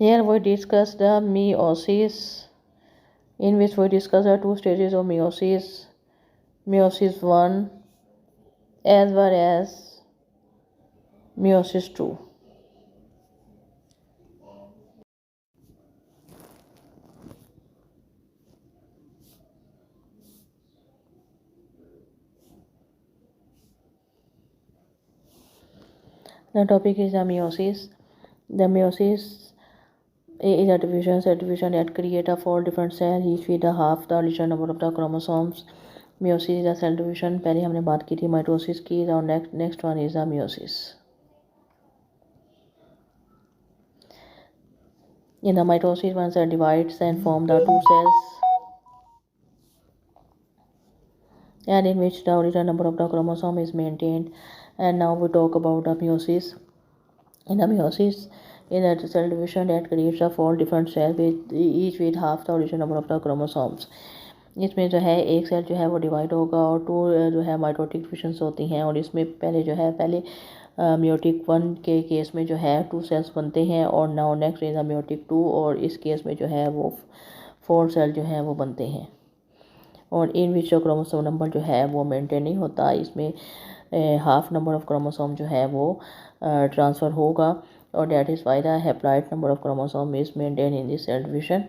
Here we discuss the meiosis, in which we discuss the two stages of meiosis, meiosis 1 as well as meiosis 2. The topic is the meiosis. The meiosis is a division that create a 4 different cells, each with a half the original number of the chromosomes. Meiosis is a cell division. पहले हमने बात की थी mitosis की, और next one is the meiosis. In the mitosis, one cell divides and form the two cells, and in which the original number of the chromosome is maintained. And now we talk about the meiosis. In the meiosis, in a cell division that creates a 4 different cells with each with half the original number of the chromosomes. इसमें जो है एक cell जो है वो divide होगा और 2 जो है माइटोटिक डिविजन्स होती हैं, और इसमें पहले मियोटिक 1 के केस में जो है 2 सेल्स बनते हैं, और नाउ नेक्स्ट इज मियोटिक 2, और इस केस में जो है वो 4 सेल जो है वो बनते हैं, और इन विच क्रोमोसोम नंबर जो है वो मेंटेन नहीं होता. इसमें हाफ नंबर ऑफ क्रोमोसोम जो है वो ट्रांसफ़र होगा, और that is why the haploid number of chromosome is maintain in this cell division.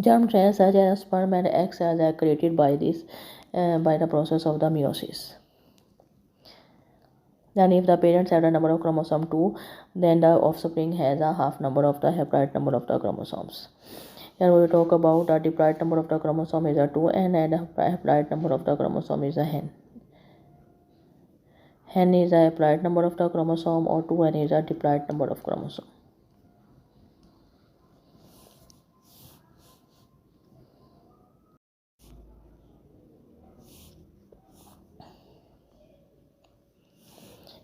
Germ cells such as sperm and egg cells are created by the process of the meiosis. Then if the parents have the number of chromosome 2, then the offspring has a half number of the haploid number of the chromosomes. Here we will talk about the diploid number of the chromosome is a 2, and the haploid number of the chromosome is a hen. Hen is a haploid number of the chromosome, or 2n is a diploid number of chromosome.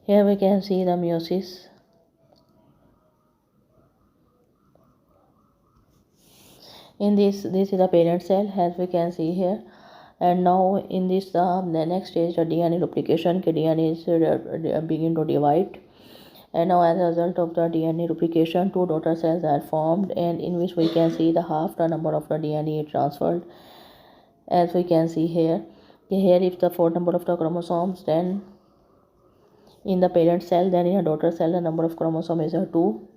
Here we can see the meiosis. In this is the parent cell, as we can see here, and now in this the next stage, the DNA replication. DNA is begin to divide, and now as a result of the DNA replication, 2 daughter cells are formed, and in which we can see the half the number of the DNA transferred, as we can see here. Here if the 4 number of the chromosomes, then in the parent cell, then in a daughter cell the number of chromosome is a 2.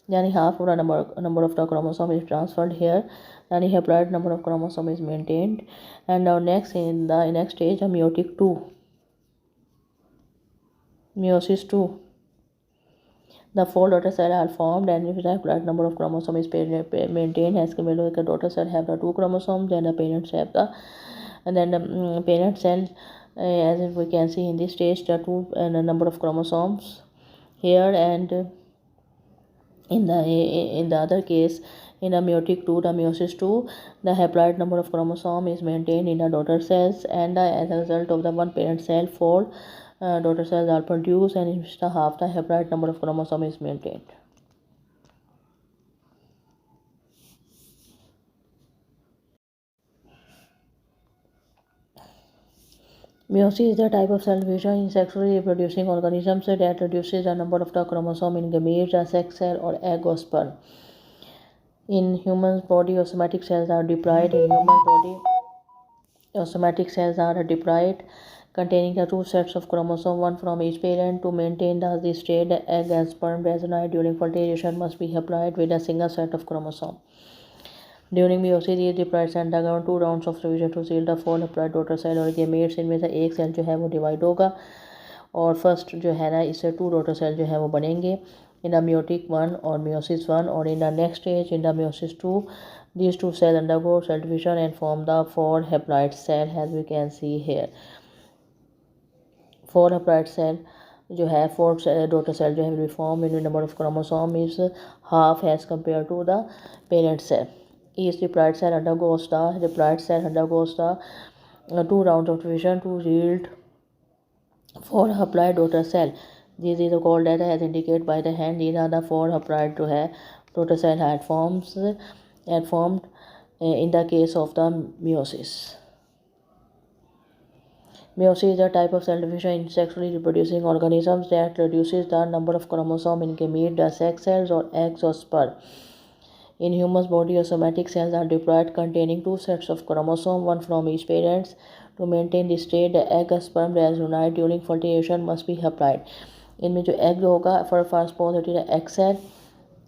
Then half of the number of the chromosome is transferred here, and the haploid number of chromosome is maintained. And now next in the next stage, a meiosis 2, the 4 daughter cells are formed, and if the haploid number of chromosome is maintained, as compared to the daughter cell have the 2 chromosomes, then the parents have the, and then the parent cell, as we can see in this stage, the 2 and the number of chromosomes here, and in the other case, in a meiotic 2, the meiosis 2, the haploid number of chromosome is maintained in the daughter cells, and as a result of the one parent cell, 4 daughter cells are produced, and in which the half the haploid number of chromosome is maintained. Meiosis is the type of cell division in sexually reproducing organisms that reduces the number of the chromosome in gametes, a sex cell, or egg or sperm. In human body, somatic cells are diploid. In human body, somatic cells are diploid, containing the 2 sets of chromosome, one from each parent. To maintain the state, egg and sperm resonate during fertilization must be haploid with a single set of chromosome. During meiosis, these diploids undergo 2 rounds of division to seal the 4 haploid daughter cell और gametes. इनमें से एक cell जो है वो divide होगा, और first जो है ना इससे 2 डॉटर सेल जो है वो बनेंगे in the meiotic 1 or meiosis 1, or in the next stage in the meiosis 2, these 2 cells undergo cell division and form the 4 haploid cell, as we can see here. 4 haploid cell जो है 4 daughter cell जो है will be formed, in the number of chromosome is half as compared to the parent cell. Each diploid cell undergoes the 2 rounds of division to yield 4 haploid daughter cell. This is called as indicated by the hand. These are the 4 haploid to have daughter cell had formed in the case of the meiosis. Meiosis is a type of cell division in sexually reproducing organisms that reduces the number of chromosomes in gametes, the sex cells, or eggs or sperm. In humans' body, somatic cells are diploid containing two sets of chromosomes, one from each parent. To maintain this state, the egg or sperm that unite during fertilization must be haploid. इनमें जो egg होगा for first positive egg cell,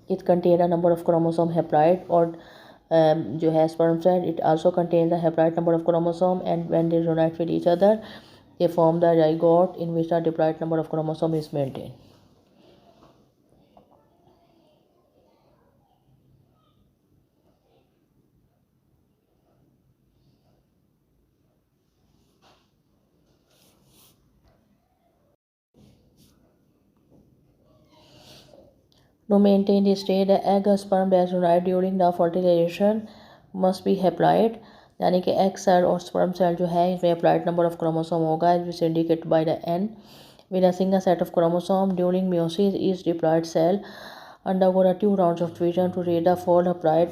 it contains a number of chromosome haploid, और जो है sperm cell, it also contains the haploid number of chromosome, and when they unite with each other, they form the zygote in which the diploid number of chromosome is maintained. To maintain this state, the egg or sperm that unite during the fertilization must be haploid, यानी कि egg cell और sperm cell जो है इसमें haploid number of chromosome होगा, which is indicated by the N. With a single set of chromosome during meiosis, each diploid cell undergo two rounds of division to reach the four haploid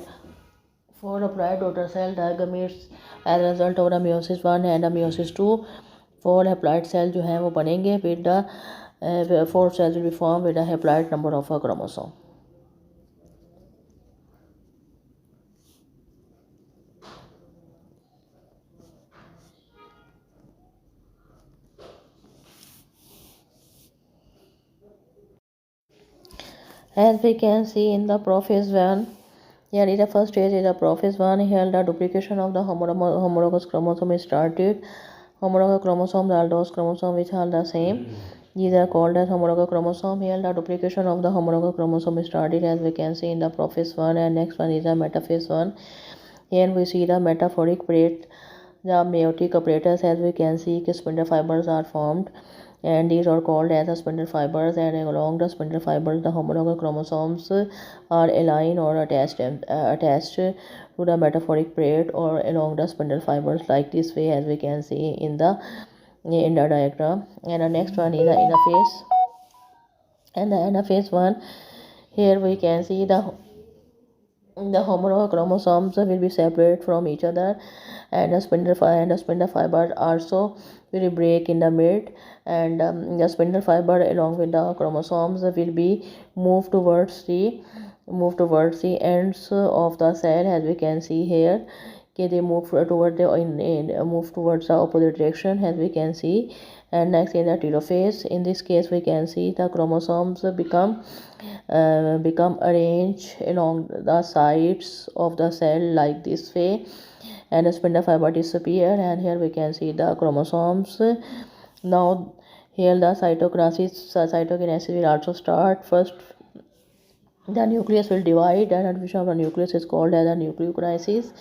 daughter cell, the gametes. As a result of the meiosis 1 and the meiosis 2, four haploid cell जो है वो बनेंगे with the four cells will be formed with a haploid number of a chromosome. As we can see in the prophase 1, here is the first stage is the prophase 1. Here the duplication of the homologous chromosome is started. Homologous chromosomes are those chromosomes which are the same. These are called as homologous chromosome. Here the duplication of the homologous chromosome is started, as we can see in the prophase 1, and next one is the metaphase 1. Here we see the metaphoric plate, the meiotic apparatus. As we can see, spindle fibers are formed, and these are called as the spindle fibers, and along the spindle fibers the homologous chromosomes are aligned or attached to the metaphoric plate or along the spindle fibers, like this way, as we can see in the diagram. And the next one is the anaphase, and the anaphase 1, here we can see the homologous chromosomes will be separate from each other, and the spindle fiber also will break in the mid, and the spindle fiber along with the chromosomes will be moved towards the ends of the cell, as we can see here. Okay, they move toward move towards the opposite direction, as we can see. And next in the telophase, in this case we can see the chromosomes become arranged along the sides of the cell like this way, and the spindle fiber disappear, and here we can see the chromosomes. Now here the cytokinesis will also start. First the nucleus will divide, and division of the nucleus is called as a nucleokinesis,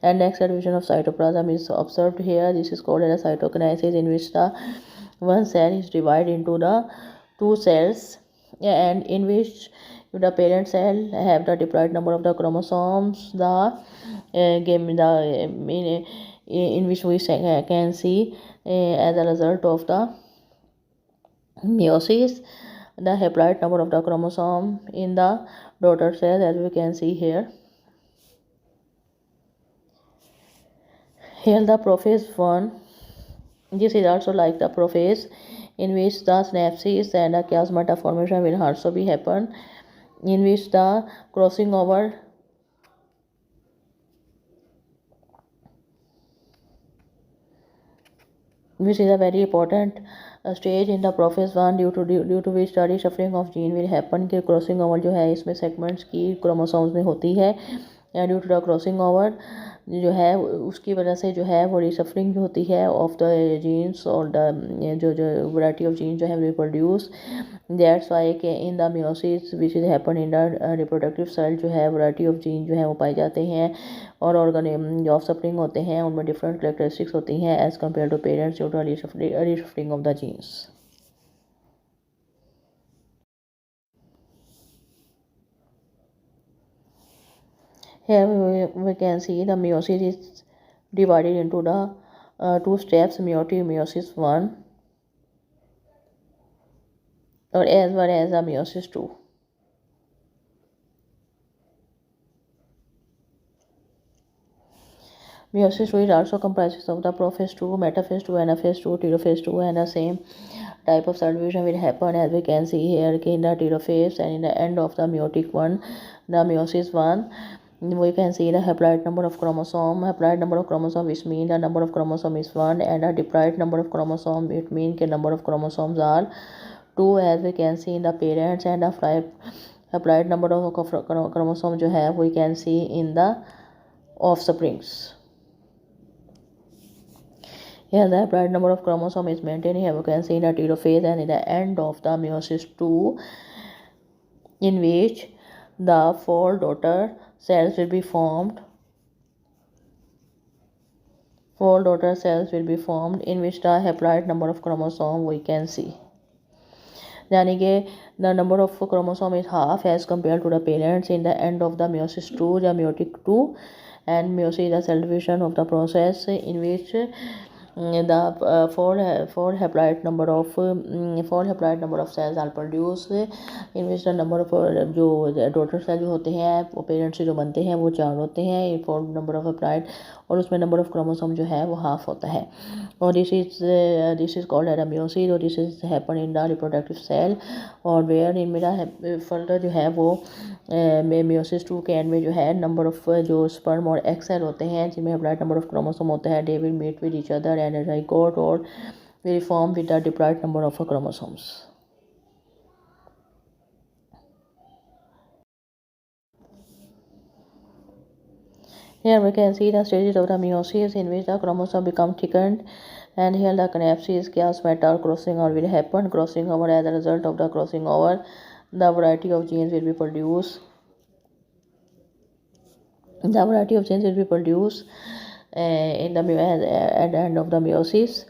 and next division of cytoplasm is observed here. This is called as a cytokinesis, in which the one cell is divided into the two cells, and in which the parent cell have the diploid number of the chromosomes, in which we can see as a result of the meiosis the haploid number of the chromosome in the daughter cell, as we can see here. Here the prophase 1, this is also like the prophase, in which the synapses and the chiasmata formation will also be happen, in which the crossing over which is a very important stage in the prophase 1, due to which the reshuffling of gene will happen. कि crossing over जो है इसमें segments की chromosomes में होती है, या due to the crossing over जो है उसकी वजह से जो है वो रिशफलिंग होती है ऑफ द जीन्स, और द जो वैरायटी ऑफ जीन जो है रिप्रोड्यूस. दैट्स वाई के in the meiosis which is happen in the reproductive cell जो है वैरायटी ऑफ जीन जो है वो पाए जाते हैं, और ऑर्गन जो ऑफस्प्रिंग होते हैं उनमें डिफरेंट कैरेक्टरिस्टिक्स होती हैं as compare to parents due to reshuffling of the genes. Here we can see the meiosis is divided into the two steps, meiosis 1 or as well as the meiosis 2. Meiosis II is also comprises of the prophase 2, metaphase 2, anaphase 2, telophase 2, and the same type of cell division will happen as we can see here in the telophase, and in the end of the meiotic one, the meiosis 1. We can see the haploid number of chromosome, which means the number of chromosome is 1, and a diploid number of chromosome, it means the number of chromosomes are 2, as we can see in the parents, and the haploid number of chromosome जो है we can see in the offsprings. Here the haploid number of chromosome is maintained. Here we can see in the telophase and in the end of the meiosis 2, in which the 4 daughter cells will be formed. 4 daughter cells will be formed in which the haploid number of chromosome we can see. यानी कि the number of chromosome is half as compared to the parents in the end of the meiosis 2, the meiotic 2, and meiosis is the cell division of the process in which the four haploid number of cells are produced, in which the number of जो daughter cell जो होते हैं वो parents से जो बनते हैं वो 4 होते हैं, 4 number of haploid, और उसमें नंबर ऑफ क्रोमोसोम जो है वो हाफ होता है. और this is called as meiosis, और this is happen in the reproductive cell, और वेयर इन मेरा फर्दर जो है वो meiosis 2 के एंड में जो है नंबर ऑफ जो स्पर्म और एग सेल होते हैं जिनमें हप्लॉइड नंबर ऑफ क्रोमोसोम होता है, they will meet with each other and a zygote or will form with the diploid number of chromosomes. Here we can see the stages of the meiosis in which the chromosome become thickened, and here the synapses, chiasmata crossing over will happen. Crossing over, as a result of the crossing over, the variety of genes will be produced. The variety of genes will be produced at the end of the meiosis.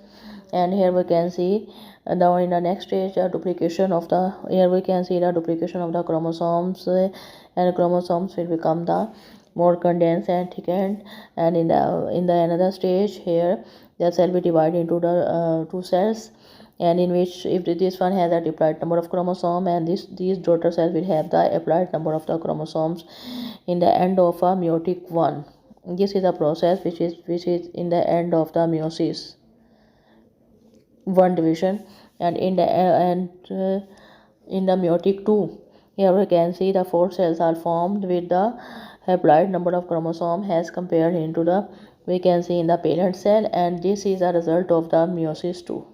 And here we can see now in the next stage duplication of the, here we can see the duplication of the chromosomes, and chromosomes will become the more condensed and thickened, and in the another stage here the cell will divide into the 2 cells, and in which if this one has a diploid number of chromosome, and these daughter cells will have the haploid number of the chromosomes in the end of a meiotic 1. This is a process which is in the end of the meiosis 1 division, and in the meiotic 2, here we can see the 4 cells are formed with the haploid number of chromosome as compared into the, we can see in the parent cell, and this is a result of the meiosis 2.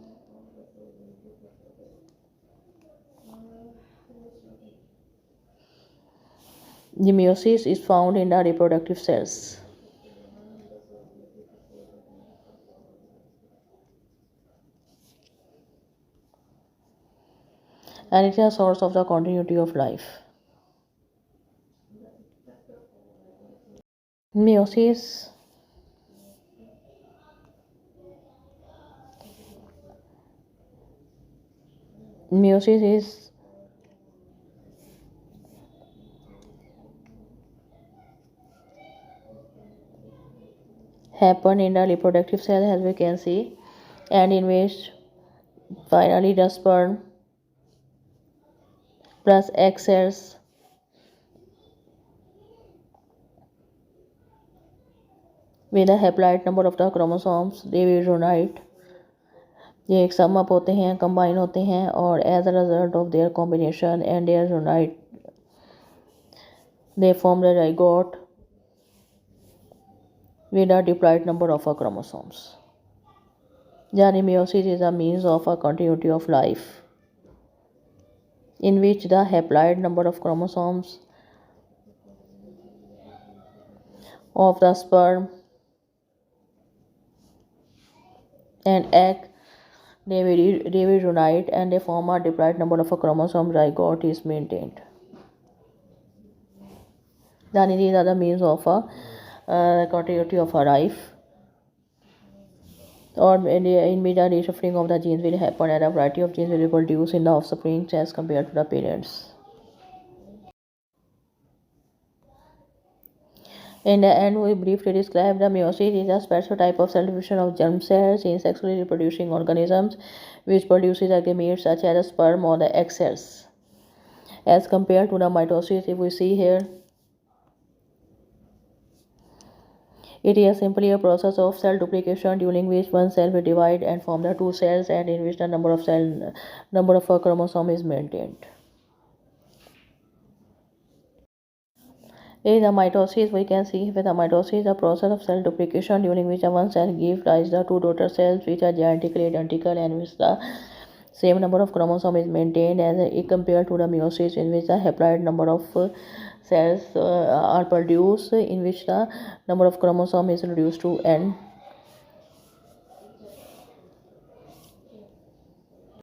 The meiosis is found in the reproductive cells. And it is a source of the continuity of life. Meiosis is happen in the reproductive cell, as we can see, and in which finally the sperm plus egg cells with a haploid number of the chromosomes, they will unite. ये एक sum up होते हैं, combine होते हैं, और as a result of their combination and their unite they form the zygote with a diploid number of chromosomes. Yani meiosis is a means of a continuity of life in which the haploid number of chromosomes of the sperm and egg, they will unite and they form a diploid number of chromosome zygote is maintained. Then these are the means of a continuity of a life, or in which the reshuffling of the genes will happen and a variety of genes will be produced in the offspring as compared to the parents. In the end, we briefly describe the meiosis is a special type of cell division of germ cells in sexually reproducing organisms which produces a gametes such as a sperm or the egg cells. As compared to the mitosis, if we see here, It is simply a process of cell duplication during which one cell will divide and form the two cells, and in which the number of chromosome is maintained. In the mitosis, we can see with the mitosis, the process of cell duplication during which one cell gives rise to two daughter cells which are genetically identical and which the same number of chromosomes is maintained as compared to the meiosis, in which the haploid number of cells are produced, in which the number of chromosomes is reduced to n.